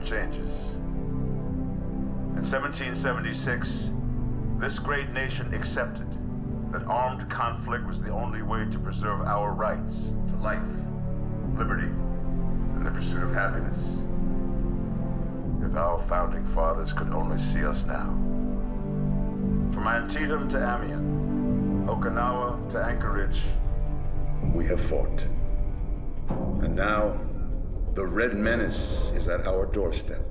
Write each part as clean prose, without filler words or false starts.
changes. In 1776, this great nation accepted that armed conflict was the only way to preserve our rights to life, liberty, and the pursuit of happiness. If our founding fathers could only see us now. From Antietam to Amiens, Okinawa to Anchorage, we have fought. And now, the Red Menace is at our doorstep.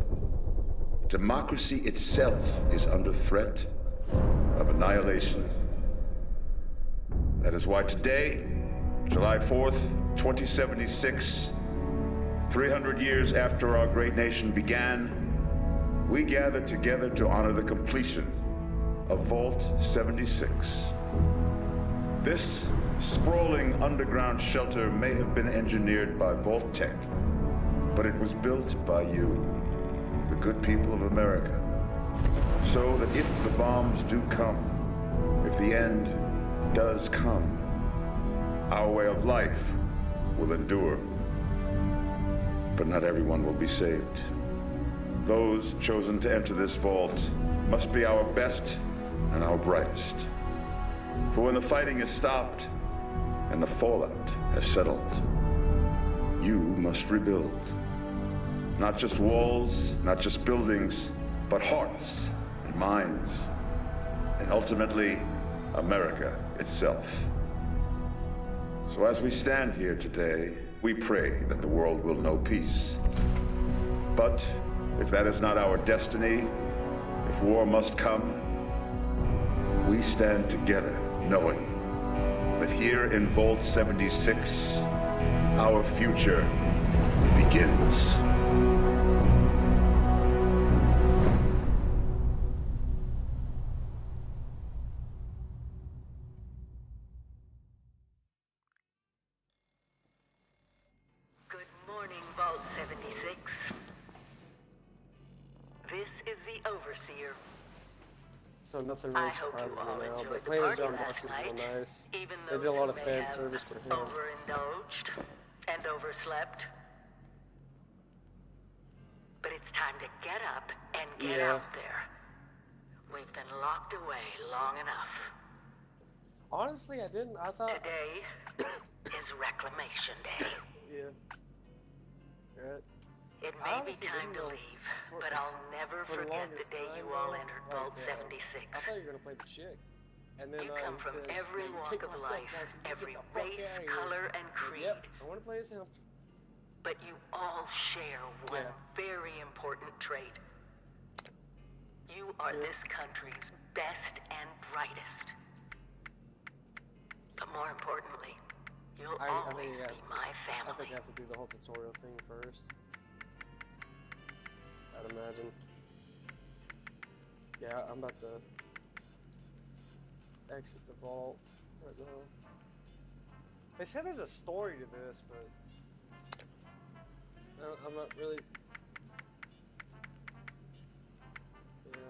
Democracy itself is under threat of annihilation. That is why today, July 4th, 2076, 300 years after our great nation began, we gather together to honor the completion of Vault 76. This sprawling underground shelter may have been engineered by Vault-Tec, but it was built by you, the good people of America, so that if the bombs do come, if the end does come, our way of life will endure. But not everyone will be saved. Those chosen to enter this vault must be our best and our brightest. For when the fighting is stopped and the fallout has settled, you must rebuild. Not just walls, not just buildings, but hearts and minds, and ultimately, America itself. So as we stand here today, we pray that the world will know peace. But if that is not our destiny, if war must come, we stand together knowing that here in Vault 76, our future begins. Good morning, Vault 76. This is the Overseer. So nothing really surprises me now, but playing as John Boxer feel nice. They did a lot of fan service for him. Overindulged and overslept. But it's time to get up and get out there. We've been locked away long enough. Honestly, I thought... Today is Reclamation Day. Yeah. Right. It may be time to leave, but I'll never forget the day you all entered Vault 76. I thought you were gonna play the chick. And then You come from every walk of life, every race, color, and creed. Yep, I want to play as him. But you all share one very important trait. You are this country's best and brightest. But more importantly, you'll always be my family. I think I have to do the whole tutorial thing first. I'd imagine. Yeah, I'm about to exit the vault right now. They said there's a story to this, but I'm not really. Yeah.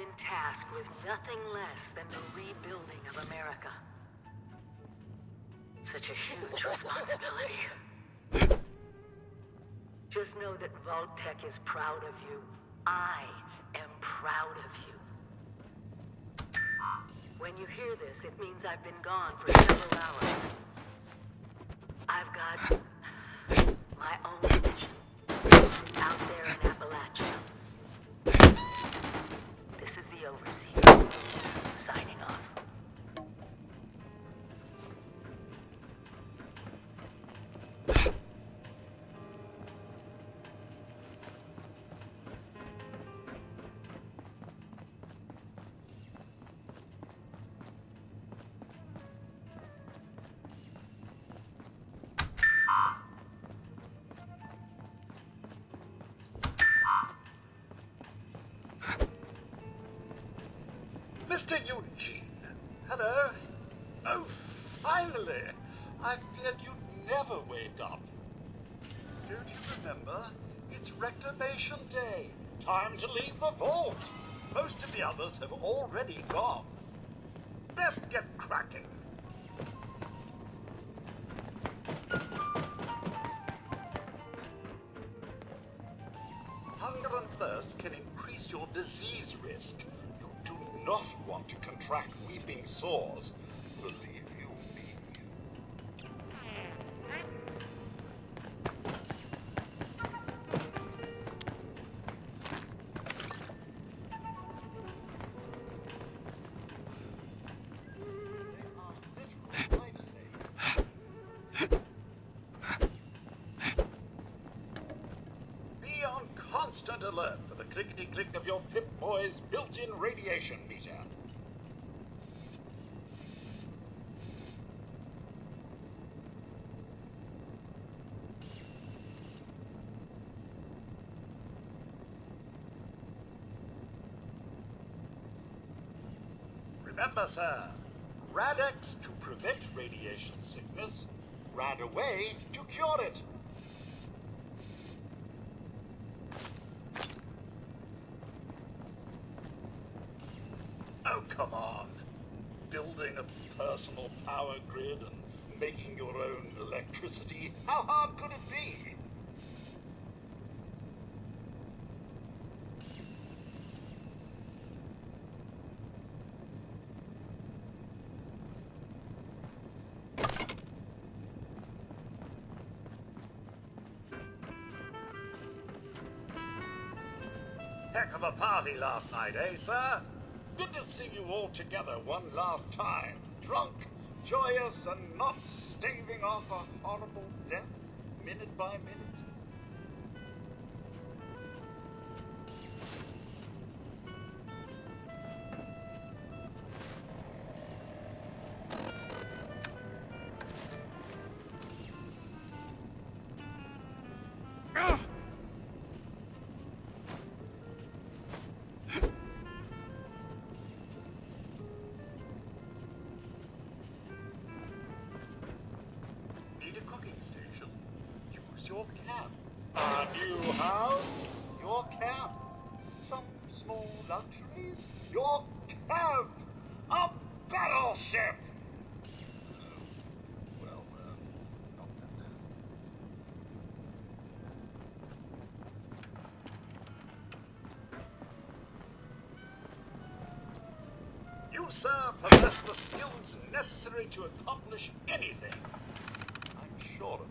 been tasked with nothing less than the rebuilding of America. Such a huge responsibility. Just know that Vault-Tec is proud of you. I am proud of you. When you hear this, it means I've been gone for several hours. I've got my own mission out there in Appalachia. This is the Overseer, signing off. Mr. Eugene, hello. Oh, finally. I feared you'd never wake up. Don't you remember? It's Reclamation Day. Time to leave the vault. Most of the others have already gone. Best get cracking. Hunger and thirst can increase your disease risk. You do not want to contract weeping sores. Believe you me. They are literal lifesavers. Be on constant alert for the clickety-click of your Pip-Boy's built-in radiation meter. Remember, sir, Rad-X to prevent radiation sickness, Rad-Away to cure it. Oh, come on. Building a personal power grid and making your own electricity, how hard could it be? Heck of a party last night, eh, sir? Good to see you all together one last time. Drunk, joyous, and not staving off a horrible death, minute by minute. Need a cooking station? Use your camp. A new house? Your camp. Some small luxuries? Your camp. A battleship. Well, not that. You, sir, possess the skills necessary to accomplish anything. I'm sure of it.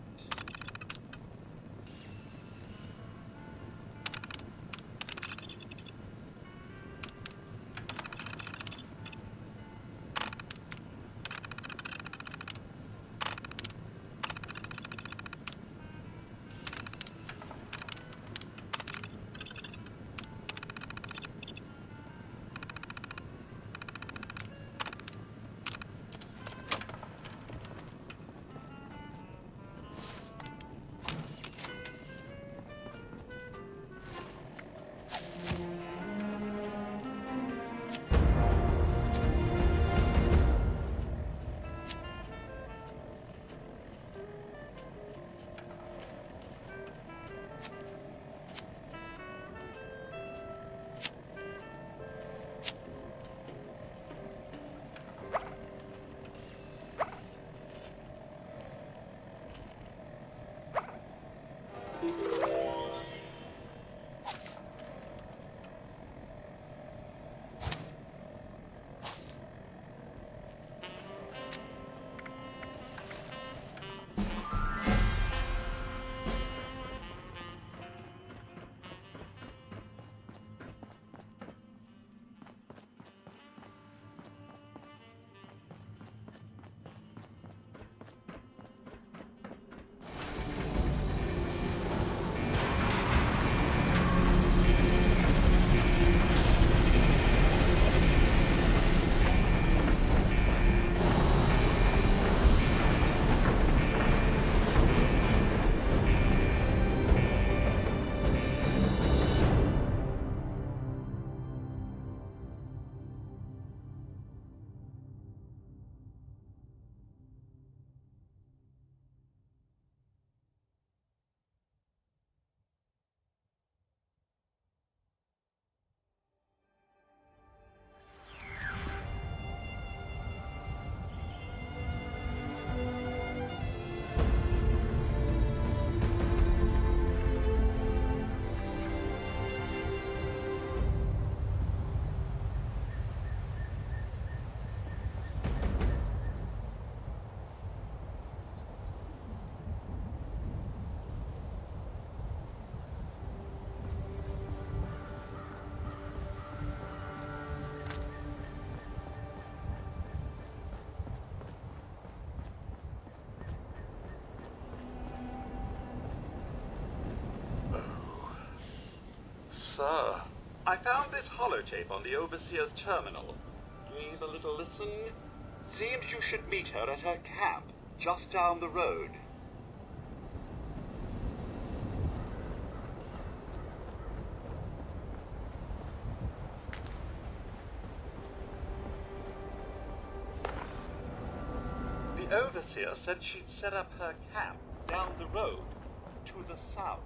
I found this holotape on the Overseer's terminal. Gave a little listen. Seems you should meet her at her camp, just down the road. The Overseer said she'd set up her camp down the road, to the south.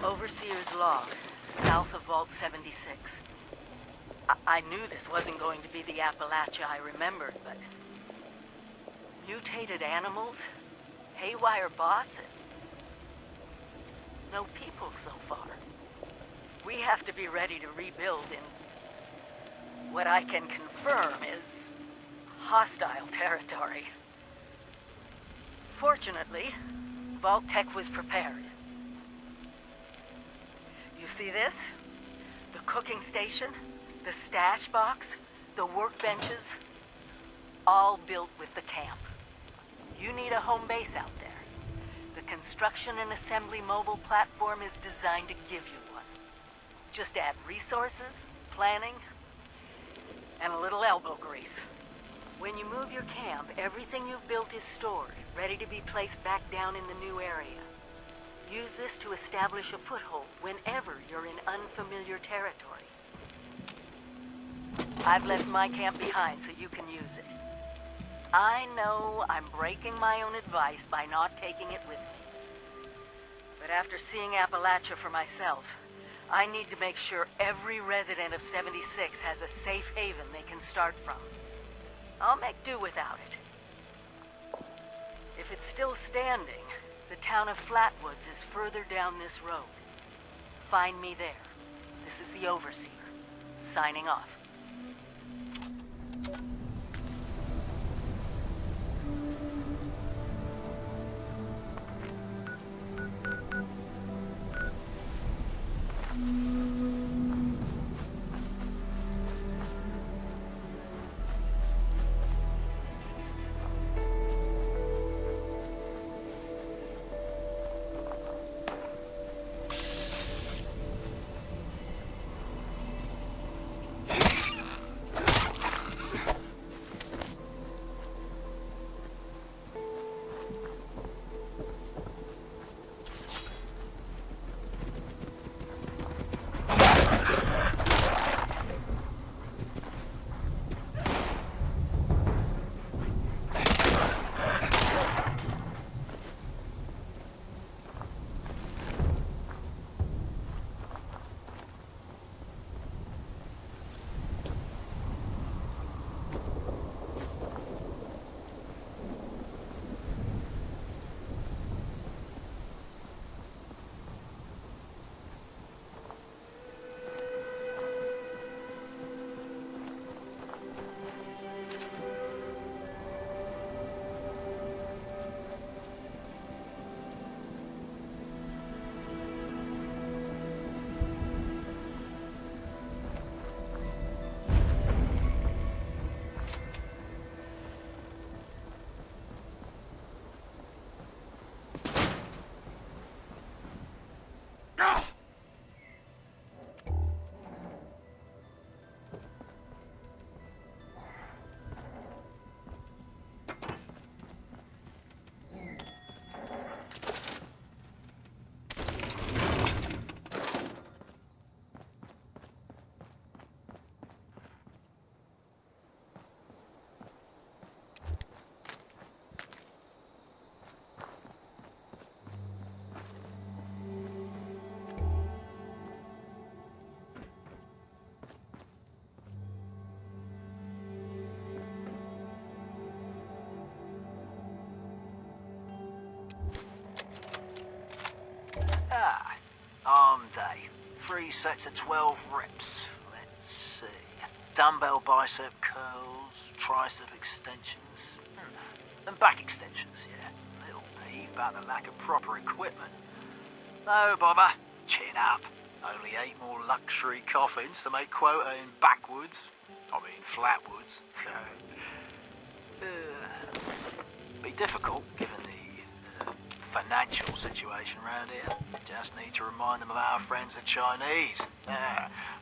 Overseer's log, south of Vault 76. I knew this wasn't going to be the Appalachia I remembered, but... mutated animals, haywire bots, and... no people so far. We have to be ready to rebuild in... what I can confirm is... hostile territory. Fortunately, Vault-Tec was prepared. You see this? The cooking station, the stash box, the workbenches, all built with the camp. You need a home base out there. The construction and assembly mobile platform is designed to give you one. Just add resources, planning, and a little elbow grease. When you move your camp, everything you've built is stored, ready to be placed back down in the new area. Use this to establish a foothold whenever you're in unfamiliar territory. I've left my camp behind so you can use it. I know I'm breaking my own advice by not taking it with me. But after seeing Appalachia for myself, I need to make sure every resident of 76 has a safe haven they can start from. I'll make do without it. If it's still standing, the town of Flatwoods is further down this road. Find me there. This is the Overseer, signing off. Arm day. 3 sets of 12 reps. Let's see. Dumbbell bicep curls, tricep extensions, and back extensions, yeah. Little peeve about the lack of proper equipment. No bother. Chin up. Only 8 more luxury coffins to make quota in backwoods. I mean, flatwoods. Be difficult, given the financial situation around here. Just need to remind them of our friends the Chinese.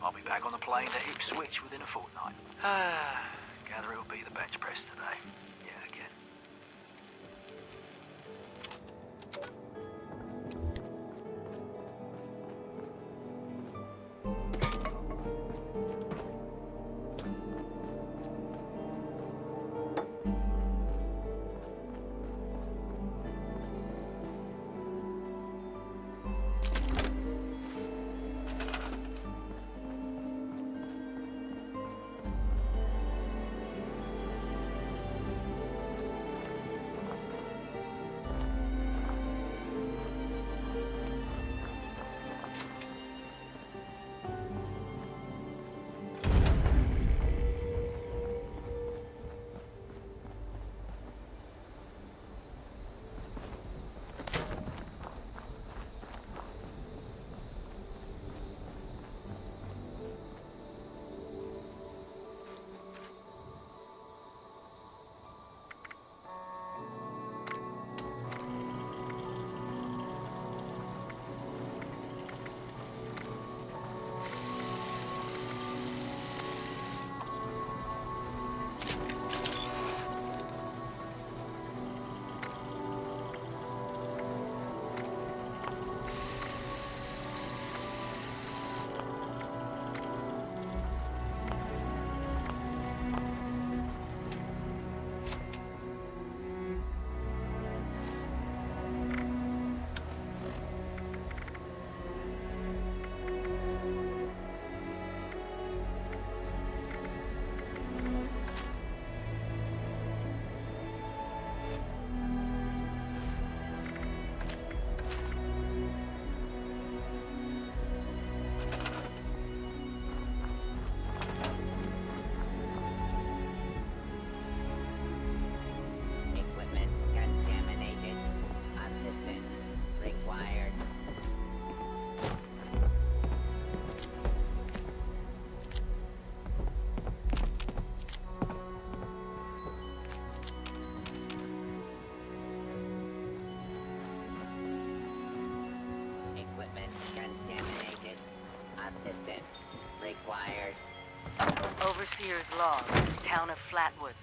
I'll be back on the plane to Ipswich within a fortnight. Gather it'll be the bench press today. Yeah, again. Overseer's Log, town of Flatwoods.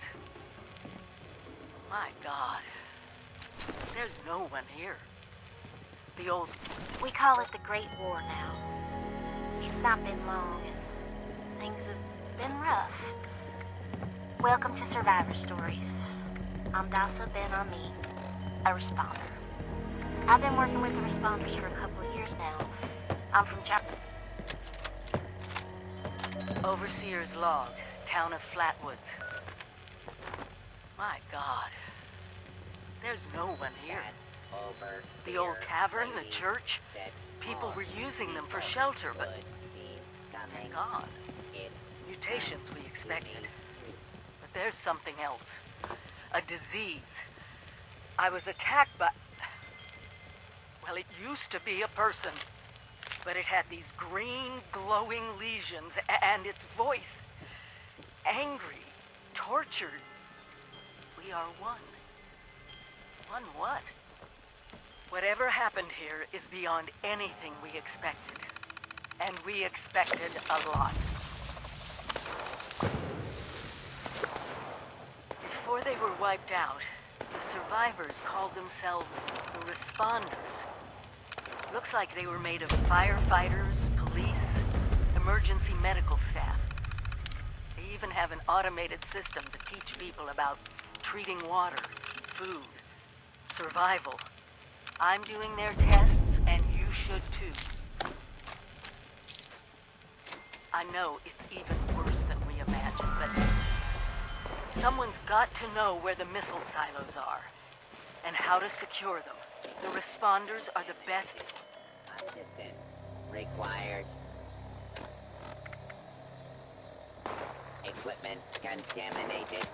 My God. There's no one here. The old... We call it the Great War now. It's not been long, and things have been rough. Welcome to Survivor Stories. I'm Dasa Ben-Ami, a responder. I've been working with the responders for a couple of years now. I'm from Overseer's Log, town of Flatwoods. My God. There's no one here. The old tavern, the church, people were using them for shelter, but they're gone. Mutations we expected. But there's something else. A disease. I was attacked by... Well, it used to be a person. But it had these green, glowing lesions, and its voice. Angry, tortured. We are one. One what? Whatever happened here is beyond anything we expected. And we expected a lot. Before they were wiped out, the survivors called themselves the Responders. Looks like they were made of firefighters, police, emergency medical staff. They even have an automated system to teach people about treating water, food, survival. I'm doing their tests, and you should too. I know it's even worse than we imagined, but someone's got to know where the missile silos are, and how to secure them. The responders are the best. Assistance required. Equipment contaminated.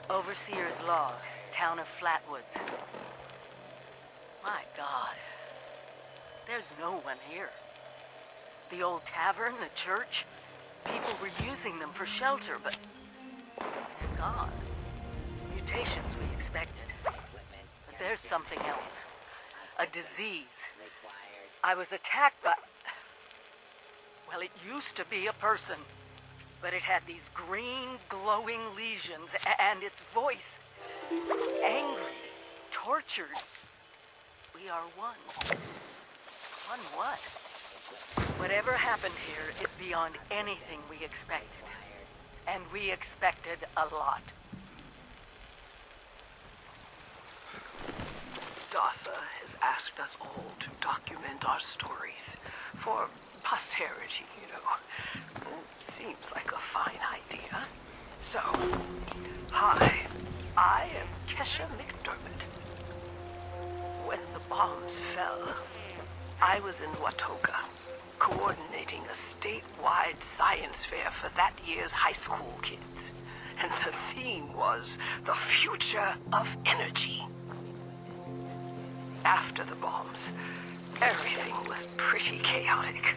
Overseer's Log, town of Flatwoods. My God. There's no one here. The old tavern, the church, people were using them for shelter, but they're gone. Mutations we expected. But there's something else. A disease. I was attacked by... Well, it used to be a person. But it had these green, glowing lesions, and its voice. Angry, tortured. We are one. One what? Whatever happened here is beyond anything we expected. And we expected a lot. Dasa has asked us all to document our stories for posterity, you know. Seems like a fine idea. So, hi, I am Kesha McDermott. When the bombs fell, I was in Watoga, coordinating a statewide science fair for that year's high school kids. And the theme was the future of energy. After the bombs, everything was pretty chaotic.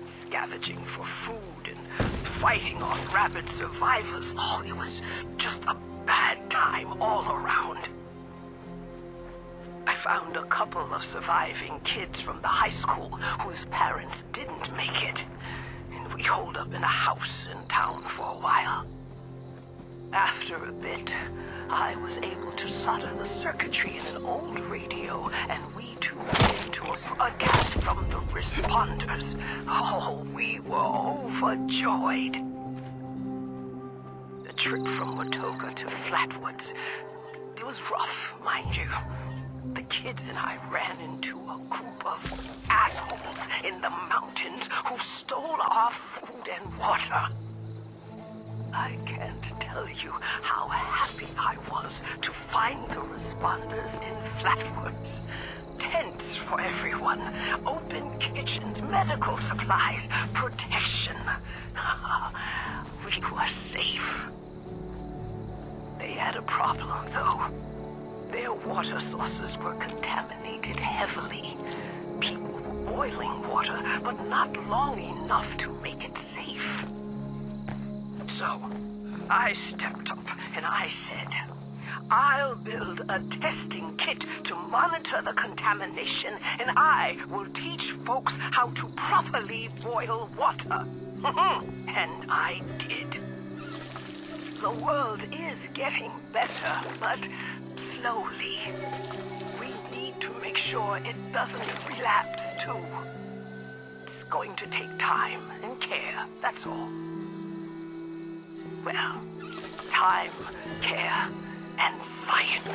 Scavenging for food and fighting off rabid survivors. Oh, it was just a bad time all around. I found a couple of surviving kids from the high school whose parents didn't make it. And we holed up in a house in town for a while. After a bit, I was able to solder the circuitry in an old radio, and we tuned into a broadcast from the responders. Oh, we were overjoyed. The trip from Watoga to Flatwoods, it was rough, mind you. The kids and I ran into a group of assholes in the mountains who stole our food and water. I can't tell you how happy I was to find the responders in Flatwoods. Tents for everyone, open kitchens, medical supplies, protection. We were safe. They had a problem, though. Their water sources were contaminated heavily. People were boiling water, but not long enough to make it safe. So, I stepped up and I said, I'll build a testing kit to monitor the contamination, and I will teach folks how to properly boil water. And I did. The world is getting better, but slowly. We need to make sure it doesn't relapse, too. It's going to take time and care, that's all. Well, time, care, and science.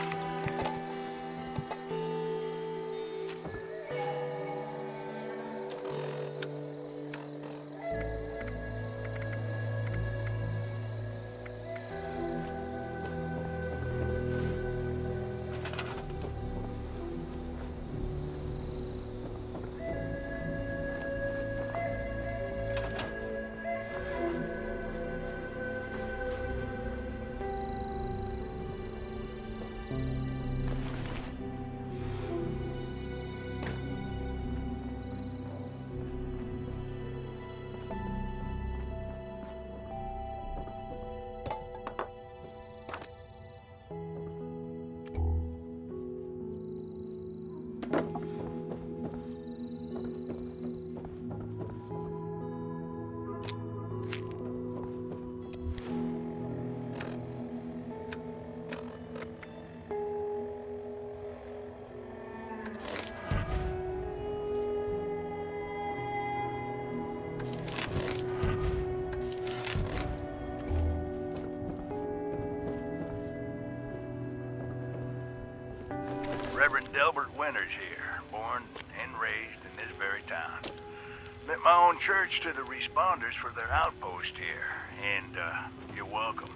Reverend Delbert Winters here, born and raised in this very town. Lent my own church to the responders for their outpost here, and you're welcome.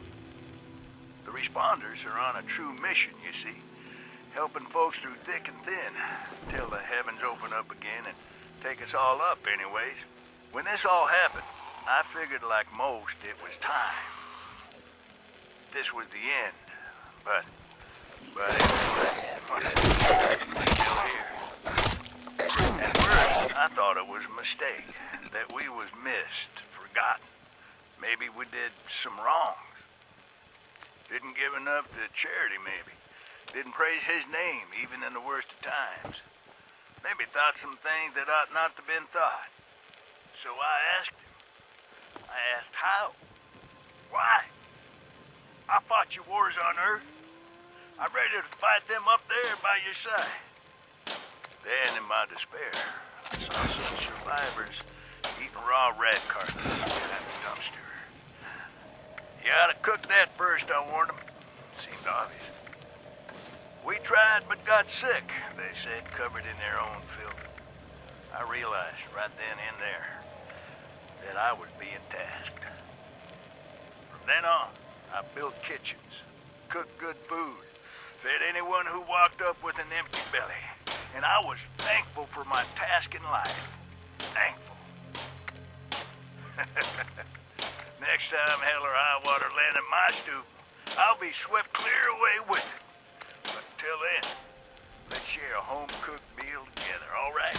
The responders are on a true mission, you see, helping folks through thick and thin, till the heavens open up again and take us all up anyways. When this all happened, I figured like most it was time. This was the end, but still here. At first, I thought it was a mistake, that we was missed, forgotten. Maybe we did some wrongs. Didn't give enough to charity, maybe. Didn't praise his name, even in the worst of times. Maybe thought some things that ought not to been thought. So I asked him. I asked how? Why? I fought your wars on Earth. I'm ready to fight them up there by your side. Then, in my despair, I saw some survivors eating raw rat carcasses in that dumpster. You ought to cook that first, I warned them. Seemed obvious. We tried but got sick, they said, covered in their own filth. I realized right then and there that I was being tasked. From then on, I built kitchens, cooked good food, fed anyone who walked up with an empty belly. And I was thankful for my task in life. Thankful. Next time hell or high water land at my stoop, I'll be swept clear away with it. But until then, let's share a home-cooked meal together, all right?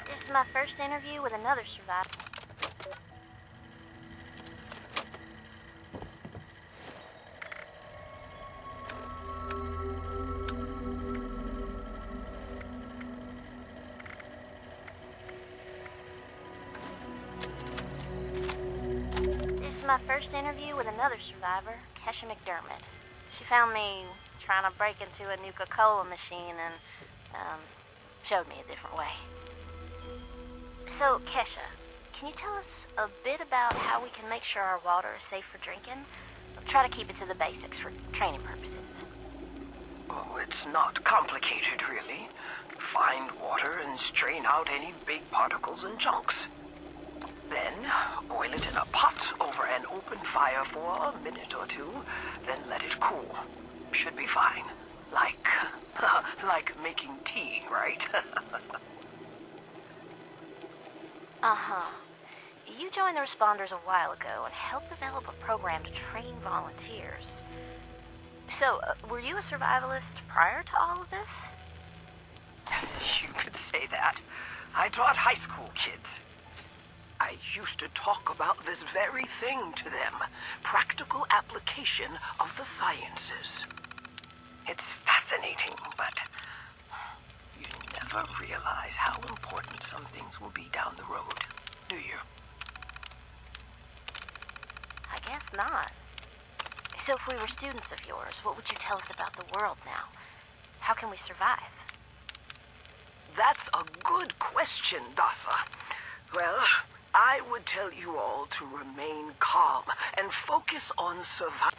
This is my first interview with another survivor. This is my first interview with another survivor, Kesha McDermott. She found me trying to break into a Nuka-Cola machine and, showed me a different way. So, Kesha, can you tell us a bit about how we can make sure our water is safe for drinking? I'll try to keep it to the basics for training purposes. Oh, it's not complicated, really. Find water and strain out any big particles and chunks. Then, boil it in a pot over an open fire for a minute or two, then let it cool. Should be fine. Like, like making tea, right? Uh-huh. You joined the responders a while ago and helped develop a program to train volunteers. So, were you a survivalist prior to all of this? You could say that. I taught high school kids. I used to talk about this very thing to them. Practical application of the sciences. It's fascinating, but you never realize how important some things will be down the road, do you? I guess not. So if we were students of yours, what would you tell us about the world now? How can we survive? That's a good question, Dasa. Well, I would tell you all to remain calm and focus on survival.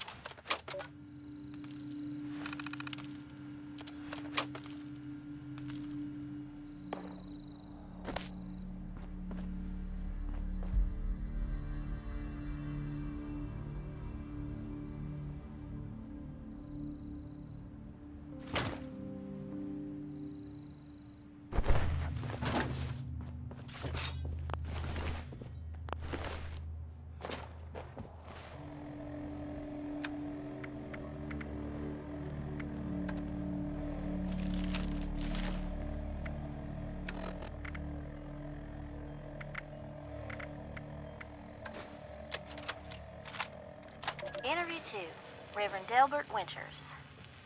Interview 2, Reverend Delbert Winters.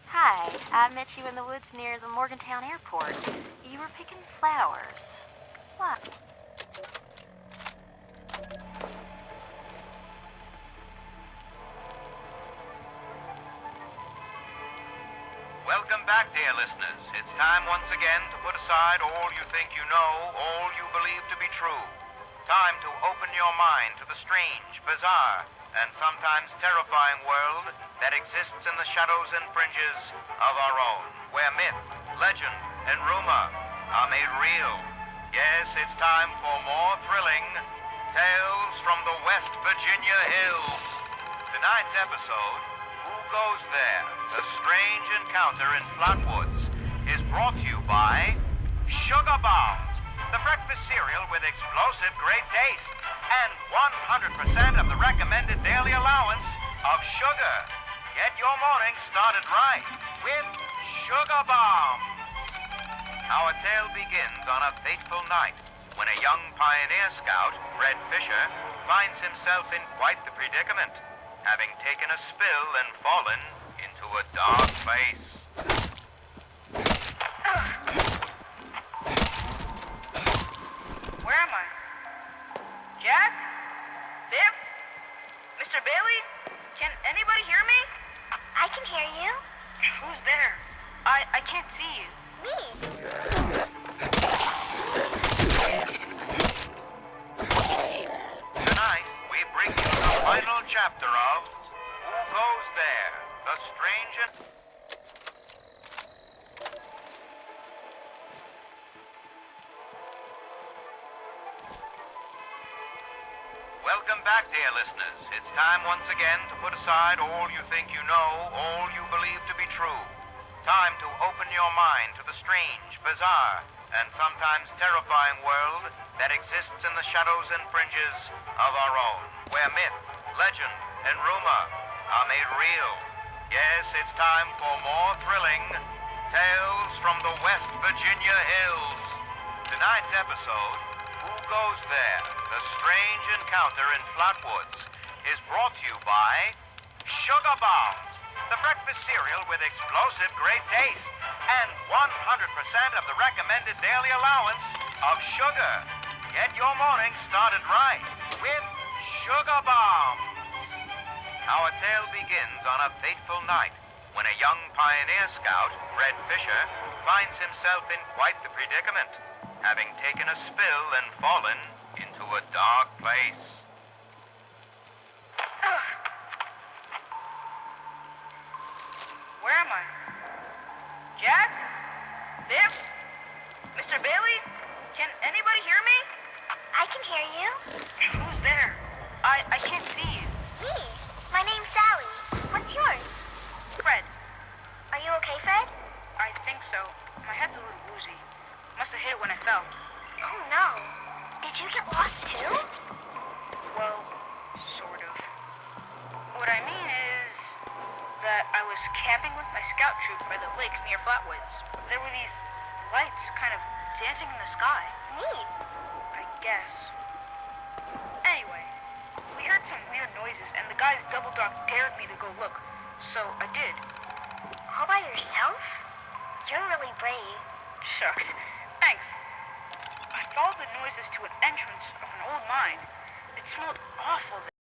Hi, I met you in the woods near the Morgantown airport. You were picking flowers. What? Welcome back, dear listeners. It's time once again to put aside all you think you know, all you believe to be true. Time to open your mind to the strange, bizarre, and sometimes terrifying world that exists in the shadows and fringes of our own, where myth, legend, and rumor are made real. Yes, it's time for more thrilling tales from the West Virginia hills. Tonight's episode, Who Goes There? A Strange Encounter in Flatwoods, is brought to you by Sugar Bombs, the breakfast cereal with explosive great taste and 100% of the recommended daily allowance of sugar. Get your morning started right with Sugar Bombs. Our tale begins on a fateful night when a young pioneer scout, Red Fisher, finds himself in quite the predicament, having taken a spill and fallen into a dark place. Where am I? Jack? Biff? Mr. Bailey? Can anybody hear me? I can hear you. Who's there? I can't see you. Me. Tonight, we bring you the final chapter of Who Goes There? The Strange and... Welcome back, dear listeners. It's time once again to put aside all you think you know, all you believe to be true. Time to open your mind to the strange, bizarre, and sometimes terrifying world that exists in the shadows and fringes of our own, where myth, legend, and rumor are made real. Yes, it's time for more thrilling tales from the West Virginia hills. Tonight's episode, Who Goes There? The Strange Encounter in Flatwoods, is brought to you by Sugar Bombs, the breakfast cereal with explosive great taste and 100% of the recommended daily allowance of sugar. Get your morning started right with Sugar Bombs. our tale begins on a fateful night when a young pioneer scout, Fred Fisher, finds himself in quite the predicament, having taken a spill and fallen into a dark place. Where am I? Jack? Viv? Mr. Bailey? Can anybody hear me? I can hear you. Who's there? I can't see you. Me. My name's Sally. What's yours? Fred. Are you okay, Fred? I think so. My head's a little woozy. Must have hit it when I fell. Oh no. Did you get lost too? Well, sort of. What I mean is that I was camping with my scout troop by the lake near Flatwoods. There were these lights kind of dancing in the sky. Neat. I guess. Anyway, we heard some weird noises and the guy's double dog dared me to go look. So I did. All by yourself? You're really brave. Shucks. Thanks. I followed the noises to an entrance of an old mine. It smelled awful